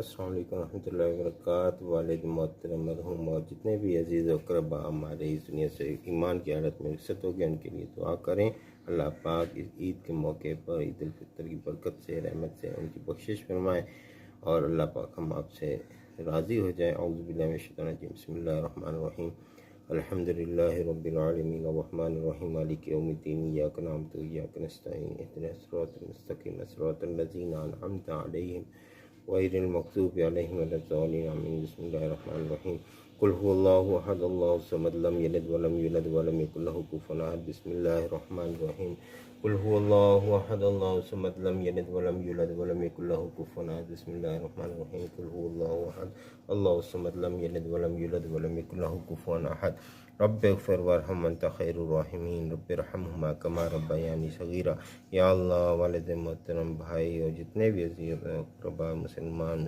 السلام علیکم ورحمۃ اللہ وبرکاتہ۔ والد محترم مرحوم اور جتنے بھی عزیز و اقربا ہمارے اس دنیا سے ایمان کی حالت میں رخصت ہو گئے، ان کے لیے دعا کریں۔ اللہ پاک اس عید کے موقع پر عید الفطر کی برکت سے، رحمت سے ان کی بخشش فرمائے، اور اللہ پاک ہم آپ سے راضی ہو جائے۔ اعوذ باللہ من الشیطان الرجیم، بسم اللہ الرحمن الرحیم، الحمد للہ رب العالمین الرحمن الرحیم مالک یوم الدین، ایاک نعبد و ایاک نستعین، اہدنا الصراط المستقیم صراط الذین انعمت علیہم غیر المغضوب علیہم ولا الضالین آمین۔ بسم اللہ الرحمن الرحیم، قل هو اللہ احد اللہ الصمد لم یلد ولم یولد ولم یکن له کفوا احد۔ بسم اللہ الرحمن الرحیم، قل هو اللہ احد اللہ الصمد لم یلد ولم یولد ولم یکن له کفوا احد۔ بسم اللہ الرحمن الرحیم، قل هو اللہ احد اللہ الصمد لم یلد ولم یولد ولم یکن له کفوا احد۔ رب اغفر وارحم وانت خیر الراحمین، رب ارحمہما کما ربیانی صغیرا۔ یا اللہ، والد محترم، بھائی اور جتنے بھی عزیز اقربا مسلمان